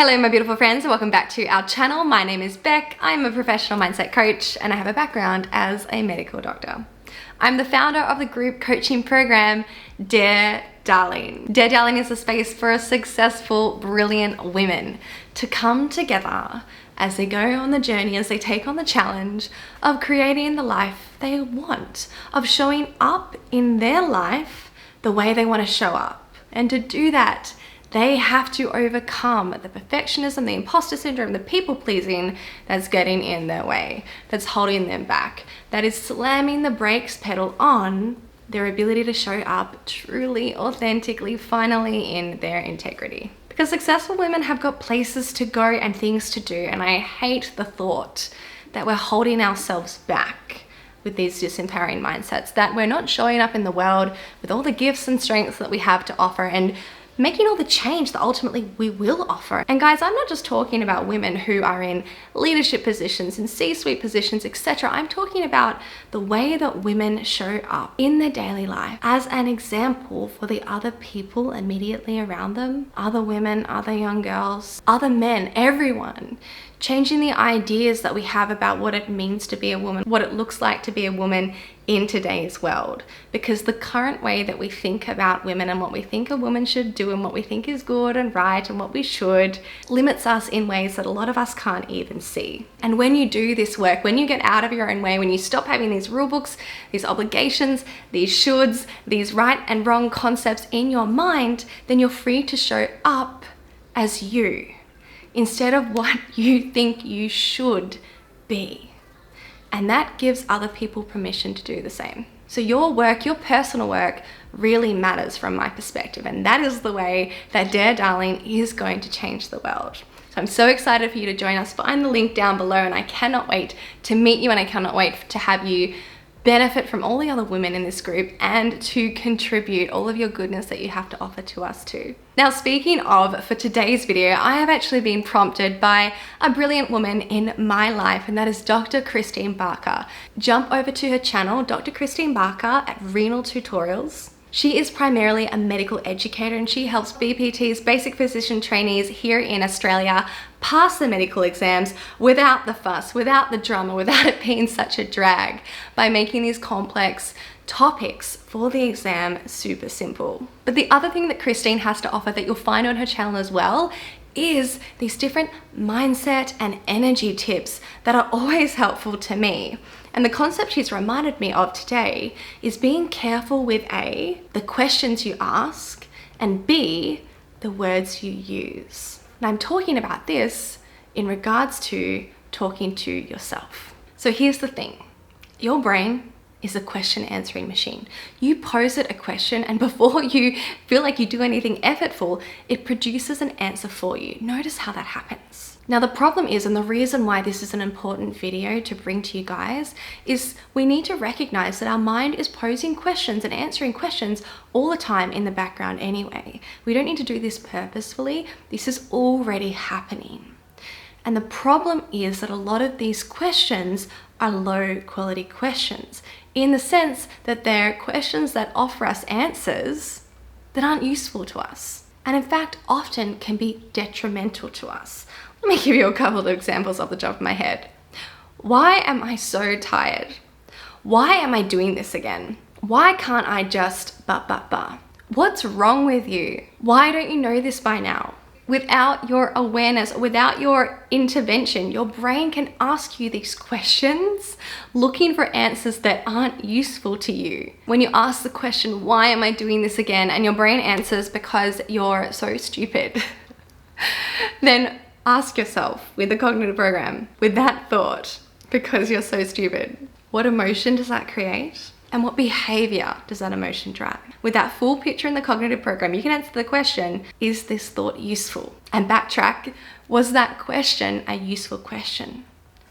Hello my beautiful friends, welcome back to our channel. My name is Beck, I'm a professional mindset coach and I have a background as a medical doctor. I'm the founder of the group coaching program Dare Darling. Dare Darling is a space for successful, brilliant women to come together as they go on the journey, as they take on the challenge of creating the life they want, of showing up in their life the way they want to show up. And to do that, they have to overcome the perfectionism, the imposter syndrome, the people pleasing that's getting in their way, that's holding them back, that is slamming the brakes pedal on their ability to show up truly, authentically, finally in their integrity. Because successful women have got places to go and things to do, and I hate the thought that we're holding ourselves back with these disempowering mindsets, that we're not showing up in the world with all the gifts and strengths that we have to offer and making all the change that ultimately we will offer. And guys, I'm not just talking about women who are in leadership positions, in C-suite positions, etc. I'm talking about the way that women show up in their daily life as an example for the other people immediately around them, other women, other young girls, other men, everyone. Changing the ideas that we have about what it means to be a woman, what it looks like to be a woman in today's world. Because the current way that we think about women and what we think a woman should do and what we think is good and right and what we should limits us in ways that a lot of us can't even see. And when you do this work, when you get out of your own way, when you stop having these rule books, these obligations, these shoulds, these right and wrong concepts in your mind, then you're free to show up as you, instead of what you think you should be. And that gives other people permission to do the same. So your work, your personal work, really matters from my perspective. And that is the way that Dare Darling is going to change the world. So I'm so excited for you to join us. Find the link down below, and I cannot wait to meet you, and I cannot wait to have you benefit from all the other women in this group and to contribute all of your goodness that you have to offer to us too. Now, speaking of, for today's video, I have actually been prompted by a brilliant woman in my life, and that is Dr. Christine Barker. Jump over to her channel, Dr. Christine Barker at Renal Tutorials. She is primarily a medical educator and she helps BPTs, basic physician trainees here in Australia, pass the medical exams without the fuss, without the drama, without it being such a drag, by making these complex topics for the exam super simple. But the other thing that Christine has to offer that you'll find on her channel as well is these different mindset and energy tips that are always helpful to me. And the concept she's reminded me of today is being careful with A, the questions you ask, and B, the words you use. And I'm talking about this in regards to talking to yourself. So here's the thing. Your brain is a question answering machine. You pose it a question, and before you feel like you do anything effortful, it produces an answer for you. Notice how that happens. Now the problem is, and the reason why this is an important video to bring to you guys, is we need to recognize that our mind is posing questions and answering questions all the time in the background anyway. We don't need to do this purposefully. This is already happening. And the problem is that a lot of these questions are low quality questions, in the sense that they're questions that offer us answers that aren't useful to us, and in fact often can be detrimental to us. Let me give you a couple of examples off the top of my head. Why am I so tired? Why am I doing this again? Why can't I just What's wrong with you? Why don't you know this by now? Without your awareness, without your intervention, your brain can ask you these questions looking for answers that aren't useful to you. When you ask the question, why am I doing this again? And your brain answers, because you're so stupid. Then ask yourself, with the cognitive program, with that thought, because you're so stupid, what emotion does that create? And what behavior does that emotion drive? With that full picture in the cognitive program, you can answer the question, is this thought useful? And backtrack, was that question a useful question?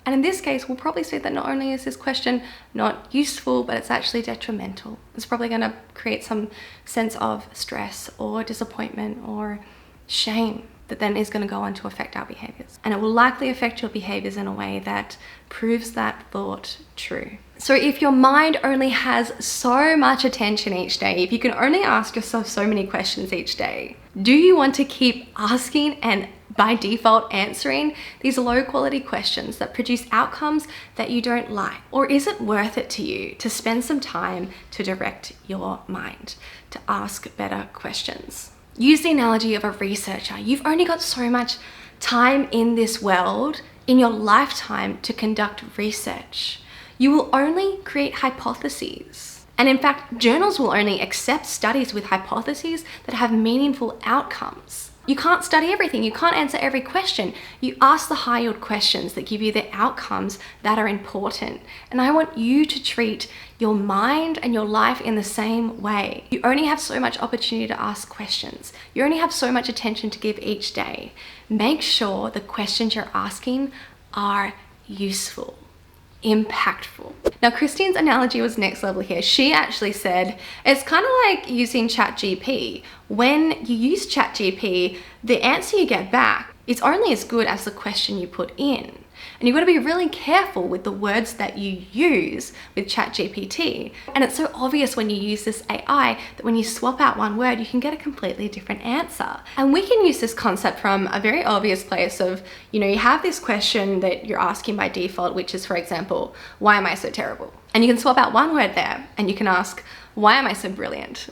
And in this case, we'll probably say that not only is this question not useful, but it's actually detrimental. It's probably gonna create some sense of stress or disappointment or shame that then is going to go on to affect our behaviors. And it will likely affect your behaviors in a way that proves that thought true. So if your mind only has so much attention each day, if you can only ask yourself so many questions each day, do you want to keep asking and by default answering these low quality questions that produce outcomes that you don't like? Or is it worth it to you to spend some time to direct your mind, to ask better questions? Use the analogy of a researcher. You've only got so much time in this world, in your lifetime, to conduct research. You will only create hypotheses. And in fact, journals will only accept studies with hypotheses that have meaningful outcomes. You can't study everything. You can't answer every question. You ask the high-yield questions that give you the outcomes that are important. And I want you to treat your mind and your life in the same way. You only have so much opportunity to ask questions. You only have so much attention to give each day. Make sure the questions you're asking are useful, impactful. Now, Christine's analogy was next level here. She actually said, it's kind of like using ChatGPT. When you use ChatGPT, the answer you get back is only as good as the question you put in. And you've got to be really careful with the words that you use with ChatGPT. And it's so obvious when you use this AI that when you swap out one word, you can get a completely different answer. And we can use this concept from a very obvious place of, you have this question that you're asking by default, which is, for example, why am I so terrible? And you can swap out one word there and you can ask, why am I so brilliant?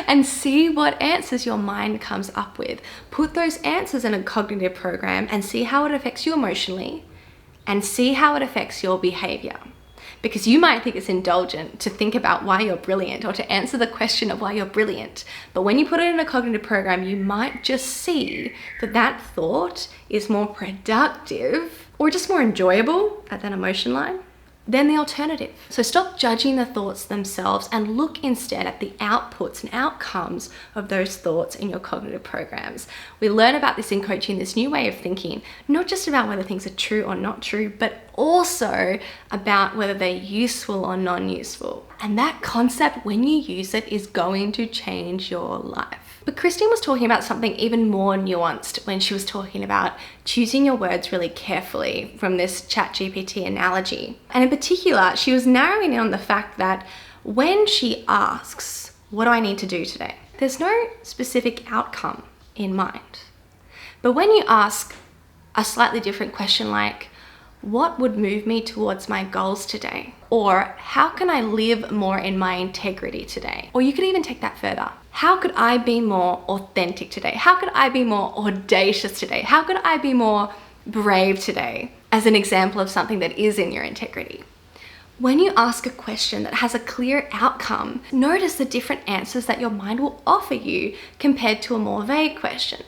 And see what answers your mind comes up with. Put those answers in a cognitive program and see how it affects you emotionally and see how it affects your behavior. Because you might think it's indulgent to think about why you're brilliant or to answer the question of why you're brilliant. But when you put it in a cognitive program, you might just see that that thought is more productive or just more enjoyable at that emotion line than the alternative. So stop judging the thoughts themselves and look instead at the outputs and outcomes of those thoughts in your cognitive programs. We learn about this in coaching, this new way of thinking, not just about whether things are true or not true, but also about whether they're useful or non-useful. And that concept, when you use it, is going to change your life. But Christine was talking about something even more nuanced when she was talking about choosing your words really carefully from this ChatGPT analogy. And in particular, she was narrowing in on the fact that when she asks, what do I need to do today? There's no specific outcome in mind. But when you ask a slightly different question like, what would move me towards my goals today? Or how can I live more in my integrity today? Or you could even take that further. How could I be more authentic today? How could I be more audacious today? How could I be more brave today? As an example of something that is in your integrity. When you ask a question that has a clear outcome, notice the different answers that your mind will offer you compared to a more vague question.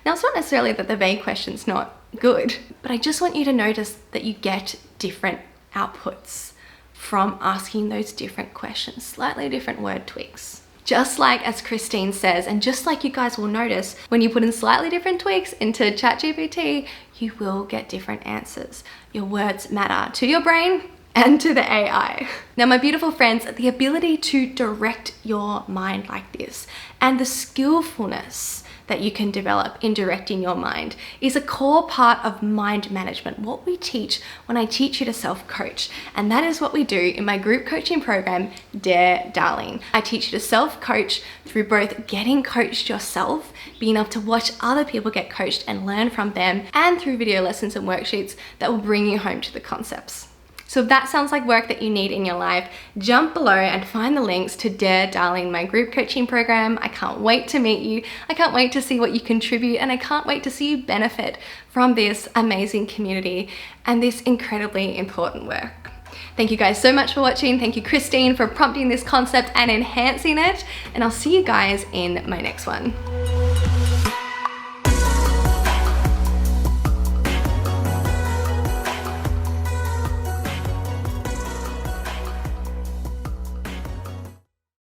Now, it's not necessarily that the vague question's not good, but I just want you to notice that you get different outputs from asking those different questions, slightly different word tweaks. Just like as Christine says, and just like you guys will notice, when you put in slightly different tweaks into ChatGPT, you will get different answers. Your words matter to your brain and to the AI. Now, my beautiful friends, the ability to direct your mind like this and the skillfulness that you can develop in directing your mind is a core part of mind management, what we teach when I teach you to self-coach. And that is what we do in my group coaching program, Dare Darling. I teach you to self-coach through both getting coached yourself, being able to watch other people get coached and learn from them, and through video lessons and worksheets that will bring you home to the concepts. So if that sounds like work that you need in your life, jump below and find the links to Dare Darling, my group coaching program. I can't wait to meet you. I can't wait to see what you contribute, and I can't wait to see you benefit from this amazing community and this incredibly important work. Thank you guys so much for watching. Thank you, Christine, for prompting this concept and enhancing it. And I'll see you guys in my next one.